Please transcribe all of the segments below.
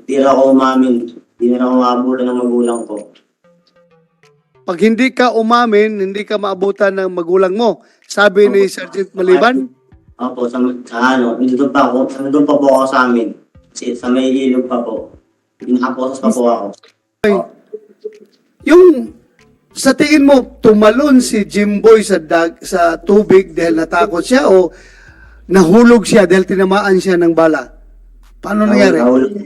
di na ako umamin. Di na ako maabutan ng magulang ko. Pag hindi ka umamin, hindi ka maabutan ng magulang mo. Sabi ni Sergeant Maliban. Opo, sa ano, nandun pa po ako sa amin. Sa may ilog pa po. Nakaposas pa po ako. Yung sa tingin mo, tumalon si Jimboy sa tubig dahil natakot siya o nahulog siya dahil tinamaan siya ng bala? Paano nangyari?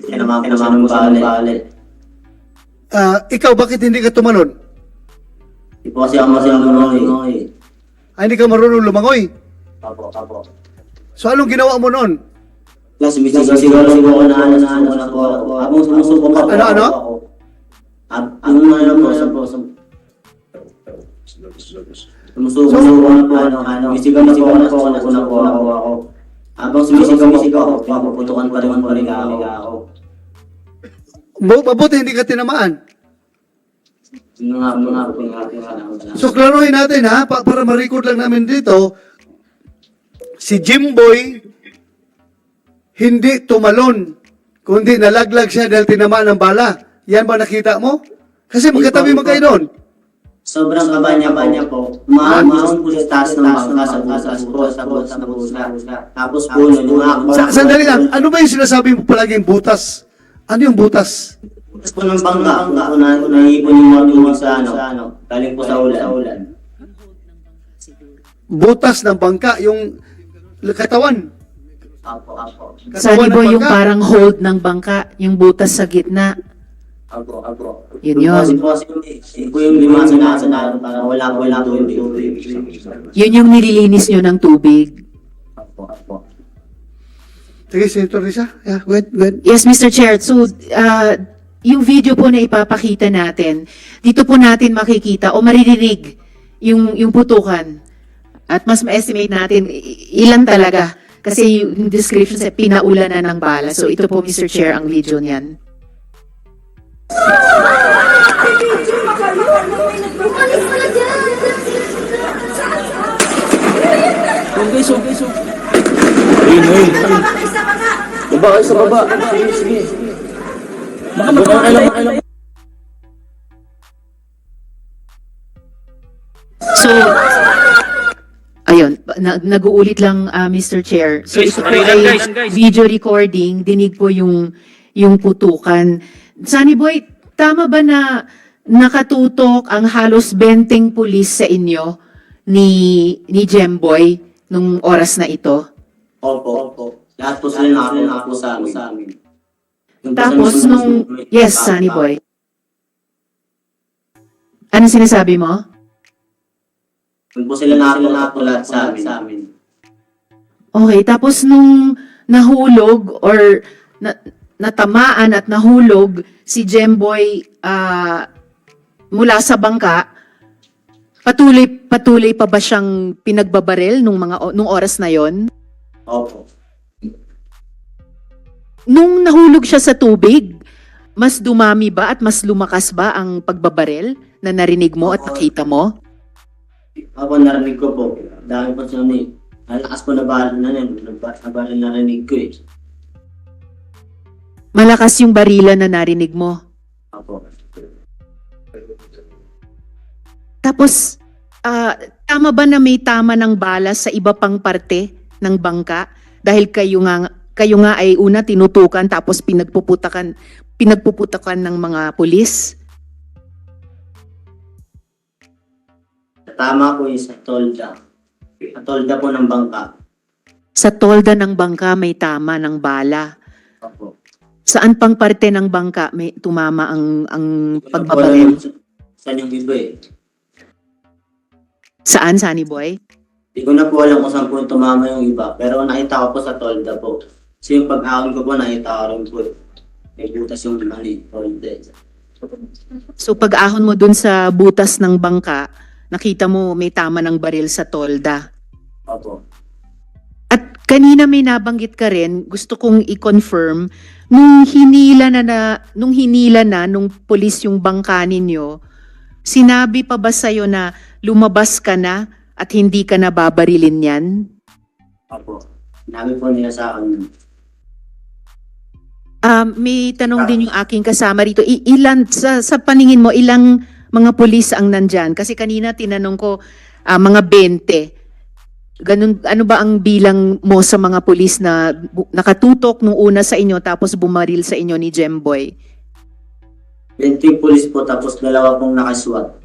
Tinamaan ng bale. Ikaw, bakit hindi ka tumalon? Di po kasi ako lumangoy. Hindi ka marunong lumangoy. Apo. So anong ginawa mo noon? Sumisigaw ako na po ako. Habang sumusuko pa po Ano? ako. Sumusuko na po sumisigaw na po ako. Habang sumisigaw ako, pinuputukan pa rin ako. Mabuti hindi ka tinamaan. Mga. So klaruhin natin ha, para ma-record lang namin dito, si Jimboy hindi tumalon, kundi nalaglag siya dahil tinamaan ng bala. Yan ba nakita mo? Kasi magkatabi mo kayo doon. Sobrang kaba niya po. Maahon po sa taas ng bangka sa busga. Tapos po Sandali lang, ano ba yung sinasabi mo palaging butas? Ano yung butas? Tapos po ng bangka, naipon yung mga tubig sa ano, galing po sa ulan. Butas ng bangka, yung katawan. Apo. Sunny Boy, yung parang hold ng bangka, yung butas sa gitna. Apo. Yun yun. Kasi po yung limasan na para wala tubig. Yun yung nililinis nyo ng tubig. Apo. Sige, Senator Risa. Yeah, go ahead. Yes, Mr. Chair. So, yung video po na ipapakita natin, dito po natin makikita o maririnig yung putukan. At mas ma-estimate natin ilan talaga. Kasi yung description sa pinaulanan ng bala. So, ito po, Mr. Chair, ang video niyan. Baba kayo sa baba. Sige. Baka magkakailang. So, ayun, nag-uulit lang, Mr. Chair. So, ito po ay video recording, dinig po yung putukan. Sunny Boy, tama ba na nakatutok ang halos 20 pulis sa inyo ni Jemboy nung oras na ito? Opo. Lahat po sila nakapo sa amin. Tapos yes, Sunny Boy. Ano sinasabi mo? Doon po sila nakapo lahat sa amin. Okay, tapos nung nahulog or natamaan at nahulog si Jemboy mula sa bangka, patuloy pa ba siyang pinagbabaril nung oras na yon? Opo. Nung nahulog siya sa tubig, mas dumami ba at mas lumakas ba ang pagbabaril na narinig mo at nakita mo? Ako narinig ko po. Dami po siya ni. Malakas po na bala na yan. Nabala narinig ko eh. Malakas yung barila na narinig mo. Opo. Tapos, tama ba na may tama ng bala sa iba pang parte ng bangka? Dahil kayo nga ay una tinutukan tapos pinagpuputakan ng mga pulis? Tama po yung sa tolda. Sa tolda po ng bangka. Sa tolda ng bangka may tama ng bala. Opo. Saan pang parte ng bangka may tumama ang pagbabaril? Saan yung iba eh. Saan, Sunny Boy? Hindi ko na po alam kung saan po tumama yung iba. Pero nakita ko po sa tolda po. Kasi yung pag-ahon ko po, nakita ko rin po. May butas yung mali. Tolda. So pag-ahon mo dun sa butas ng bangka, nakita mo may tama ng baril sa tolda. Opo. At kanina may nabanggit ka rin, gusto kong i-confirm, nung hinila na nung pulis yung bangka ninyo, sinabi pa ba sa'yo na lumabas ka na at hindi ka na babarilin yan? Opo. Sinabi po nila sa akin. May tanong din yung aking kasama rito. Ilan, sa paningin mo, ilang mga pulis ang nandyan? Kasi kanina tinanong ko, mga 20. Ganun, ano ba ang bilang mo sa mga pulis na nakatutok nung una sa inyo tapos bumaril sa inyo ni Jemboy? 20 police po, tapos 2 pong nakaswat.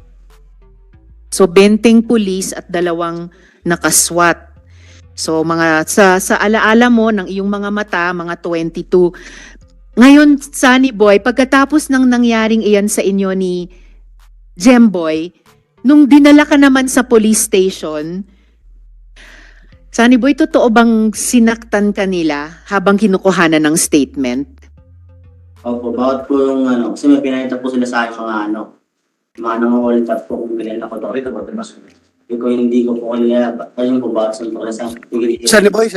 So 20 pulis at 2 nakaswat. So mga sa alaala mo ng iyong mga mata, mga 22. Ngayon, Sunny Boy, pagkatapos ng nangyaring iyan sa inyo ni Jemboy, nung dinala ka naman sa police station, Sunny Boy, totoo bang sinaktan ka nila habang kinukuhanan ng statement? Opo, bawat po yung kasi may pinahita po sila sa akin mga nangungulit at po kung bilan ako to. Hindi ko po kanila, ayun po bawat sa sa Sunny Boy,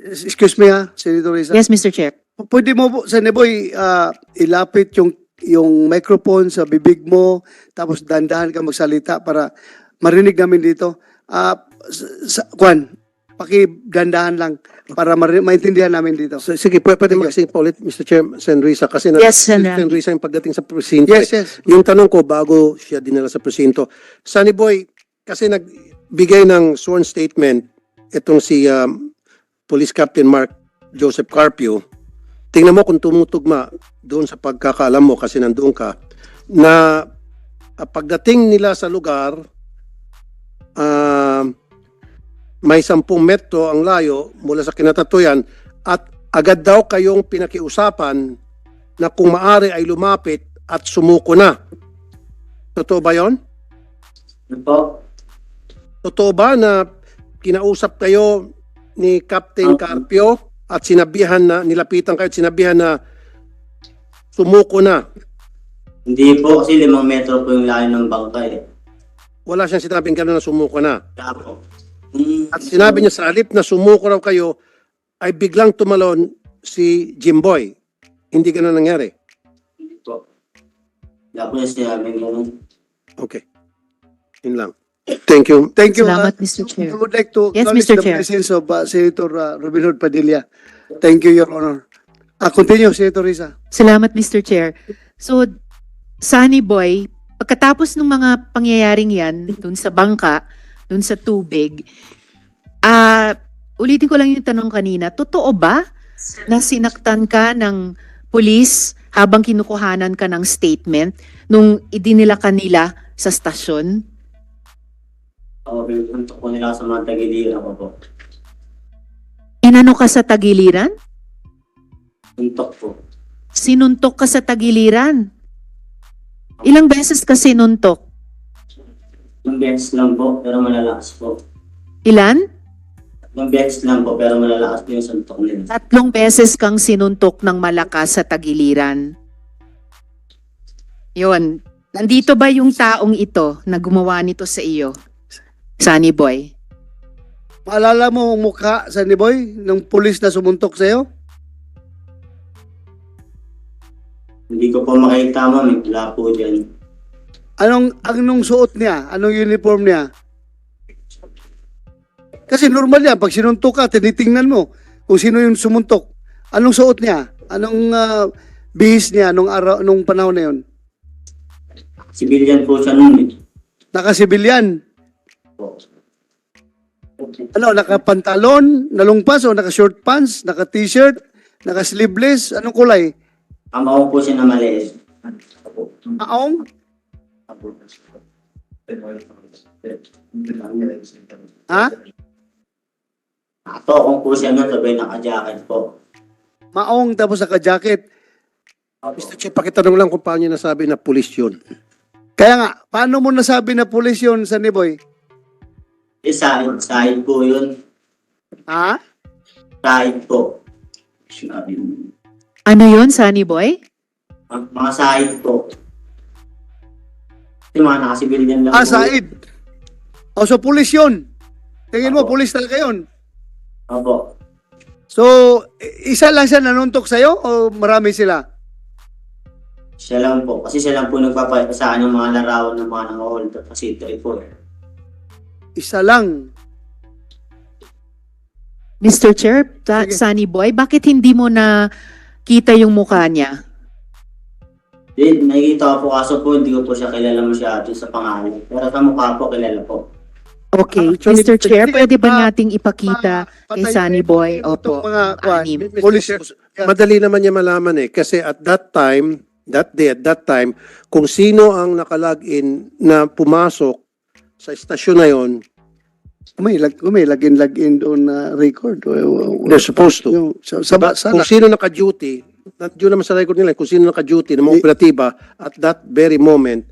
excuse me ha, Senator Risa. Yes, Mr. Chair. Pwede mo po, Sunny Boy, ilapit yung microphone sa bibig mo, tapos dandahan ka magsalita para marinig namin dito. Kwan, pakidandahan lang para maintindihan namin dito. So, sige, pwede mag-sige pa ulit, Mr. Chair, Sen. Risa, kasi Yes, Sen. Sen. Risa yung pagdating sa presinto. Yes. Yung tanong ko bago siya dinala sa presinto, Sunny Boy, kasi nagbigay ng sworn statement itong si Police Captain Mark Joseph Carpio. Tingnan mo kung tumutugma doon sa pagkakaalam mo kasi nandoon ka, na pagdating nila sa lugar, may 10 metro ang layo mula sa kinatatuyan at agad daw kayong pinakiusapan na kung maari ay lumapit at sumuko na. Totoo ba yon? po. Totoo ba na kinausap kayo ni Captain Carpio at sinabihan na, nilapitan kayo at sinabihan na sumuko na? Hindi po, kasi 5 metro po yung layo ng bangka eh. Wala siyang sinabing gano'n na sumuko na. Kaya po. At sinabi niya sa halip na sumuko raw kayo, ay biglang tumalon si Jimboy. Hindi gano'n nangyari. Hindi po. Kaya po niya sinabing gano'n. Okay. Yun lang. Thank you. Thank you. Salamat, Mr. Chair. I would like to Yes, acknowledge Mr. the Chair. presence of Senator Robin Hood Padilla. Thank you, Your Honor. Continue, Senator Risa. Salamat, Mr. Chair. So, Sunny Boy, pagkatapos ng mga pangyayaring yan, dun sa bangka, dun sa tubig, ulitin ko lang yung tanong kanina, totoo ba na sinaktan ka ng pulis habang kinukuhanan ka ng statement nung idinila kanila sa stasyon? Pinuntok po nila sa mga tagiliran ko po. Inano ka sa tagiliran? Puntok po. Sinuntok ka sa tagiliran? Ilang beses ka sinuntok? Yung beses lang po, pero malalakas po. Ilan? Yung beses lang po, pero malalakas po yung suntok nila. 3 beses kang sinuntok ng malakas sa tagiliran. Yun. Nandito ba yung taong ito na gumawa nito sa iyo? Sunny Boy. Maalala mo ang mukha, Sunny Boy, ng pulis na sumuntok sa'yo? Hindi ko po makita, ma'am. Wala po dyan. Anong suot niya? Anong uniform niya? Kasi normal yan, pag sinuntok ka, tinitingnan mo kung sino yung sumuntok. Anong suot niya? Anong bihis niya nung panahon na yun? Civilian po siya nun eh. Nakasibilyan. Po. Nakapantalon, nalungpas o naka-short pants, naka-t-shirt, naka-sleeveless, anong kulay? Amaw po siya na maliit. Aong? Ha? Nakatokong po siya nun, sabay naka-jacket po. Maong tapos naka-jacket. Mr. Chair, pakitanong lang kung paano niya nasabi na pulis yun. Kaya nga, paano mo nasabi na pulis yun, Sunny Boy? Sahid po yun. Ha? Sahid po. Ano yun, Sunny Boy? Mga sahid po. Yung mga nakasibilyan lang po. Said. O, so pulis yun. Tingin mo, pulis talaga yun. Opo. So, isa lang siya nanuntok sa'yo o marami sila? Siya lang po. Kasi siya lang po nagpapalita sa akin ng mga larawan ng mga nanguhold kasi po. Isa lang. Mr. Chair, Sige. Sunny Boy, bakit hindi mo na kita yung mukha niya? Nakikita ko po kaso po hindi ko po siya kilala masyado sa pangalan. Pero sa mukha po kilala po. Okay, Actually, Mr. Chair, sige, pwede ba nating ipakita kay Sunny Boy? Opo, Itong mga anim. police. Madali naman niya malaman eh. Kasi at that time, kung sino ang nakalagin na pumasok sa istasyon na yon, May login doon na record. they're supposed to. Yung, Kung sino naka-duty, nandiyo naman sa record nila, kung sino naka-duty ng mga operatiba at that very moment,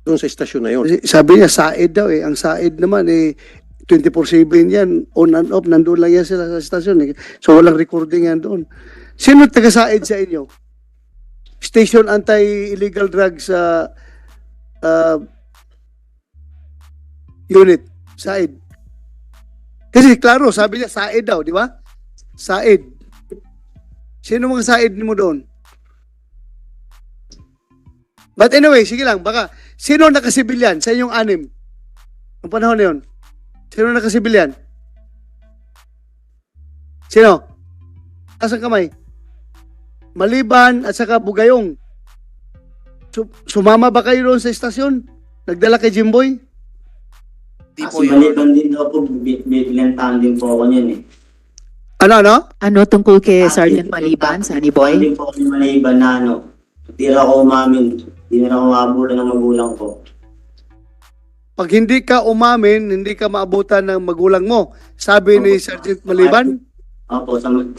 doon sa istasyon na yon. sabi niya, Said daw eh. Ang Said naman eh, 24/7 yan, on and off, nandun lang yan sila sa stasyon eh. So walang recording yan doon. Sino taga-Said sa inyo? Station Anti-Illegal Drugs Unit, Said. Kasi klaro, sabi niya, Said daw, di ba? Said. Sino mga Said mo doon? But anyway, sige lang, baka, sino nakasibilyan sa inyong anim? Ang panahon na yun? Sino nakasibilyan? Sino? Asang kamay? Maliban at saka Bugayong. Sumama ba kayo doon sa istasyon? Nagdala kay Jimboy? Kasi maliban din daw po, bilantahan din po ako niyan eh. Ano? Ano tungkol kay Sergeant Maliban, Sunny Boy? Hindi po ako maliban na hindi na ako umamin. Hindi na ako mabulan ng magulang ko. Pag hindi ka umamin, hindi ka maabutan ng magulang mo. Sabi ni Sergeant Maliban, Opo, nandun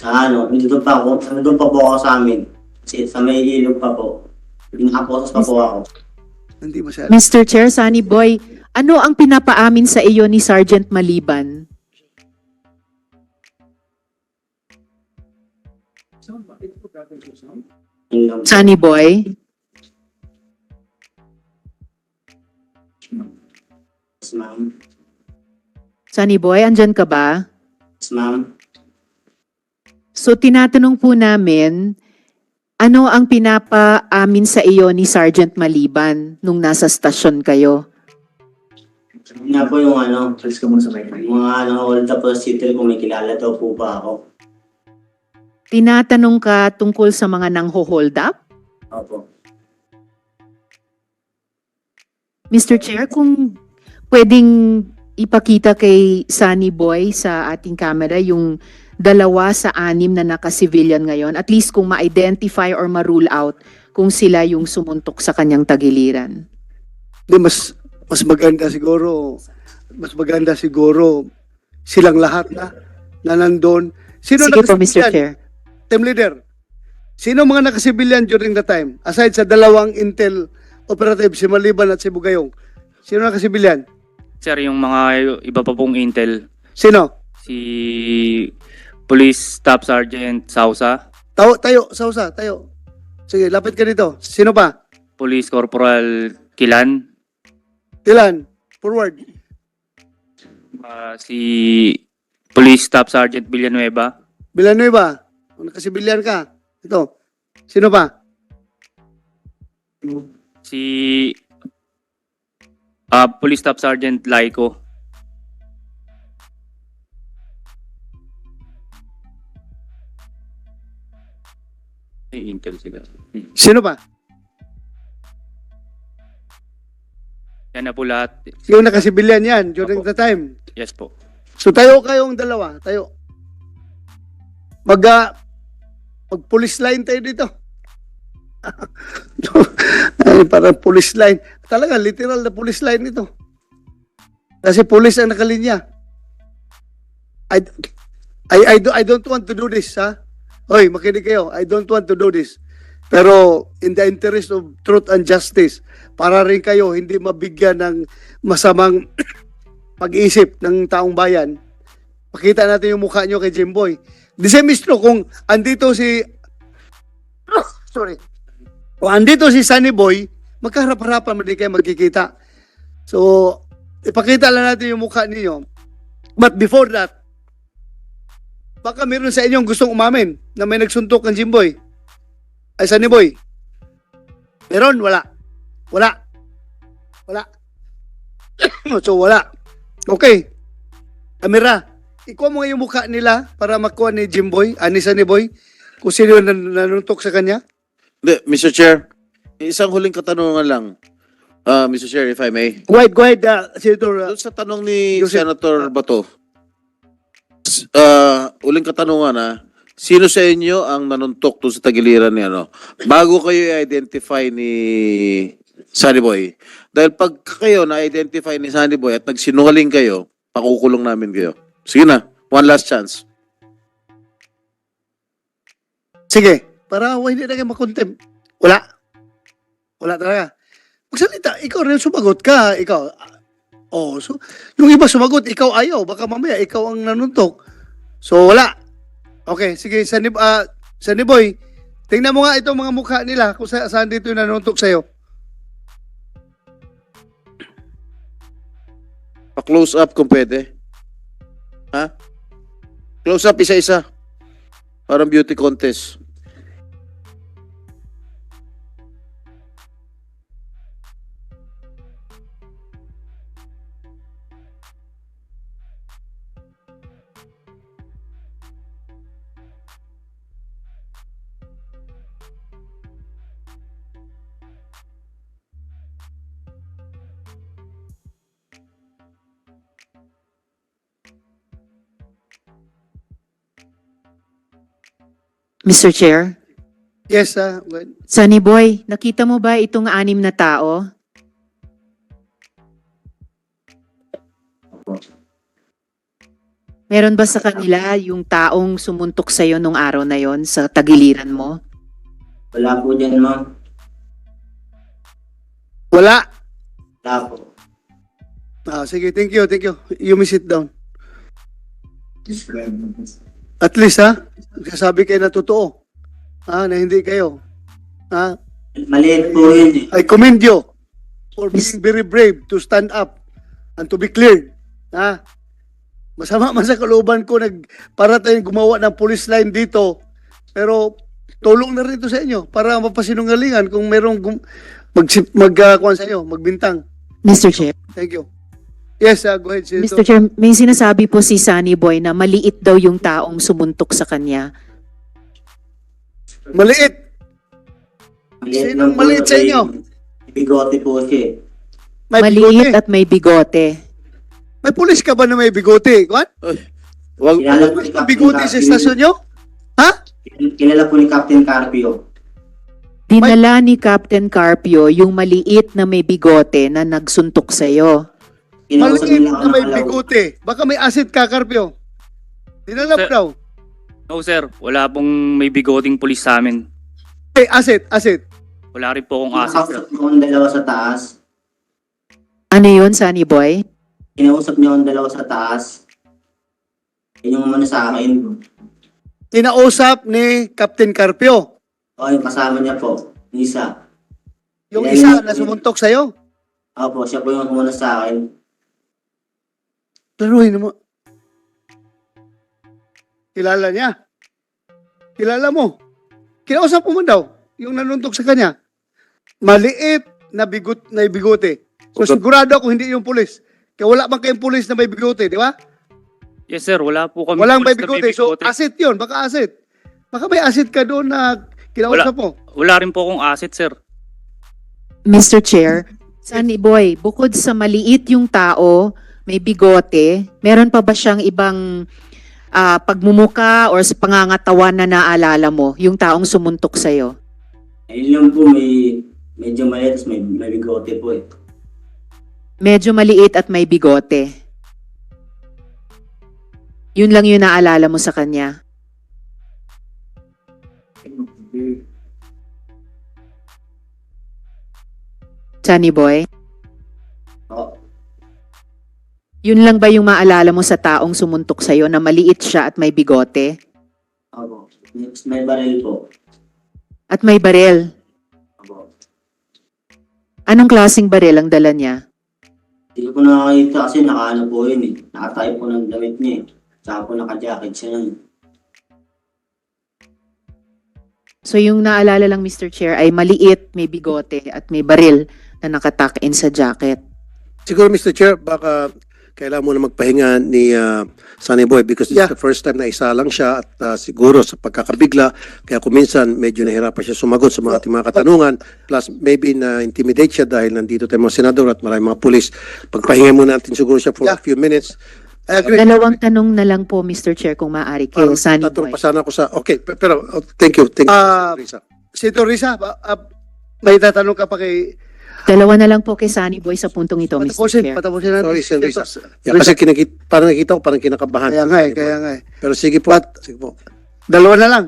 pa po ako sa amin. Kasi sa may ilog pa po. Nakaposas pa po ako. hindi masyado. Mr. Chair, Sunny Boy, ano ang pinapaamin sa iyo ni Sergeant Maliban? Yun lang. Sunny Boy? Yes, ma'am. Sunny Boy, andyan ka ba? Yes, ma'am. So tinatanong po namin, ano ang pinapaamin sa iyo ni Sergeant Maliban nung nasa stasyon kayo? Yun nga po yung mga hold up po sa city kung may kilala daw po ba ako. Tinatanong ka tungkol sa mga nangho-hold up? Opo. Mr. Chair, kung pwedeng ipakita kay Sunny Boy sa ating camera yung 2 sa 6 na naka-civilian ngayon, at least kung ma-identify or ma-rule out kung sila yung sumuntok sa kanyang tagiliran. Hindi, mas maganda siguro silang lahat na nandun. Sino Sige po, Mr. nakasibilyan? Chair. Team leader, sino mga nakasibilyan during the time? Aside sa 2 intel operative, si Maliban at si Bugayong. Sino nakasibilyan? Sir, yung mga iba pa pong intel, Sino? si Police Staff Sergeant Sausa, Tayo. Sige, lapit ka dito. Sino pa? Police Corporal Kilan, Ilan? Forward. si Police Staff Sergeant Villanueva, Villanueva. Kung nakasibilyan ka. Ito. Sino pa? si Police Staff Sergeant Laico, intel sila. Sino pa? Yan na po lahat. Yung nakasibilyan yan during the time. Yes po. So tayo kayong dalawa. Tayo. Mag-police line tayo dito. Ay, parang police line. Talaga, literal na police line ito. Kasi police ang nakalinya. I don't want to do this, ha? Hoy, makinig kayo. I don't want to do this. Pero in the interest of truth and justice, para rin kayo hindi mabigyan ng masamang pag-iisip ng taong bayan, pakita natin yung mukha nyo kay Jimboy. The same is true kung andito si kung andito si Sunny Boy, magkaharap-harapan mo din kayo magkikita. So, ipakita lang natin yung mukha ninyo. But before that, baka meron sa inyong gustong umamin na may nagsuntok ng Jimboy. Ay, Sunny Boy. Meron? Wala. So, wala. Okay. Kamera. Ikuha mo nga yung mukha nila para makuha ni Jimboy, ni Sunny Boy. kung sino yung nanuntok sa kanya? Hindi, Mr. Chair, isang huling katanungan lang. Mr. Chair, if I may. Go ahead, Senator. Doon sa tanong ni Joseph. Senator Bato, uling katanungan sino sa inyo ang nanuntok doon sa tagiliran ni ano? Bago kayo i-identify ni Sunny Boy. Dahil pag kayo na-identify ni Sunny Boy at nagsinungaling kayo, pakukulong namin kayo. Sige na, one last chance. Sige, para hindi na kayo makontem. Wala. Wala talaga. Magsalita, ikaw rin sumagot ka. Ikaw. Oh, so, yung iba sumagot, ikaw ayaw. Baka mamaya, ikaw ang nanuntok. So, wala. Okay, sige, Sunny Boy, tingnan mo nga itong mga mukha nila kung saan dito yung nanuntok sa'yo. Pa-close up kung pwede. Ha? Close up isa-isa. Parang beauty contest. Mr. Chair, Yes, go ahead. Sunny Boy, nakita mo ba itong 6 na tao? Meron ba sa kanila yung taong sumuntok sa'yo nung araw na yon sa tagiliran mo? Wala po dyan, ma'am. Wala. Wala po. Sige, thank you, thank you. You may sit down. At least, sasabi kayo na totoo. Na hindi kayo. Maliit po yun eh. I commend you for being very brave to stand up and to be cleared. Masama man sa kalooban ko para tayong gumawa ng police line dito. Pero tulong na rin ito sa inyo para mapasinungalingan kung merong kuwan sa inyo, magbintang. Mr. Chair. Thank you. Yes, go ahead, Senator. Mr. Chair, may sinasabi po si Sunny Boy na maliit daw yung taong sumuntok sa kanya. Maliit. Maliit Sinong lang po maliit sa siya, inyo? may bigote po siya eh. May Maliit bigote. at may bigote. May pulis ka ba na may bigote? What? Wag, Kilala po ni May Captain bigote sa Carpio. estasyon nyo? Ha? Kilala po ni Captain Carpio. Dinala ni Captain Carpio yung maliit na may bigote na nagsuntok sa'yo. Kinausap Maliit nila ako na may ng kalaw. bigote. Baka may acid ka, Carpio. Dinala Sir- daw. No sir, wala pong may bigoting pulis sa amin. Hey, acid. Wala rin po akong asset sir. Kinausap niyo akong dalawa sa taas. Ano yun, Sunny Boy? Kinausap niyo akong dalawa sa taas. Yun yung umano sa akin. Kinausap ni Captain Carpio. O, yung kasama niya po. Yung isa. Yung Ilan isa yun? na sumuntok sa'yo. Opo, siya po yung umano sa akin. Laruin mo. Kilala niya. Kilala mo. Kinausap mo man daw yung nanuntok sa kanya. Maliit na bigote. So sigurado ako hindi yung pulis. Kaya wala bang kayong pulis na may bigote, di ba? Yes sir, wala po kami Walang may pulis na bigote. So asset yun, baka asset. Baka may asset ka doon na kinausap mo. Wala rin po akong asset sir. Mr. Chair, Sunny Boy, bukod sa maliit yung tao, may bigote, meron pa ba siyang ibang pagmumuka or sa pangangatawan na naalala mo, yung taong sumuntok sa'yo? Ayun lang po, medyo maliit, tapos may bigote po eh. Medyo maliit at may bigote. Yun lang yung naalala mo sa kanya. Sunny Boy, O, yun lang ba yung maalala mo sa taong sumuntok sa'yo na maliit siya at may bigote? opo. May baril po. At may barel? Opo. Anong klaseng barel ang dala niya? Hindi ko po nakakita kasi nakaano po yun eh. Nakatayo po ng damit niya eh. Tsaka po naka-jacket siya nun. So yung naalala lang, Mr. Chair, ay maliit, may bigote at may baril na nakatak-in sa jacket. Siguro, Mr. Chair, baka kailangan muna magpahinga ni Sunny Boy because this Yeah. is the first time na isa lang siya at siguro sa pagkakabigla, kaya kung minsan medyo nahirapan siya sumagot sa mga ating mga katanungan, plus maybe na-intimidate siya dahil nandito tayo mga senador at maraming mga pulis. Pagpahinga muna natin siguro siya for a Yeah. few minutes. I agree. Dalawang tanong na lang po, Mr. Chair, kung maaari kay Sunny Tatanong Boy. pa sana ako sa, okay, pero thank you, Risa. Senator Risa, may tatanong ka pa kay... Dalawa na lang po kay Sunny Boy sa puntong ito, Mr. Chair. Patapusin natin. Sorry, Sen. Risa. Yeah, Risa. kasi parang nakita ko, parang kinakabahan. Kaya nga eh. Pero sige po, sige po. Dalawa na lang.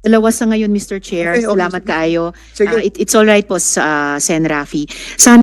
Dalawa sa ngayon, Mr. Chair. Okay, okay. Salamat kaayo. Sige. It's all right po, Sen. Rafi. Sunny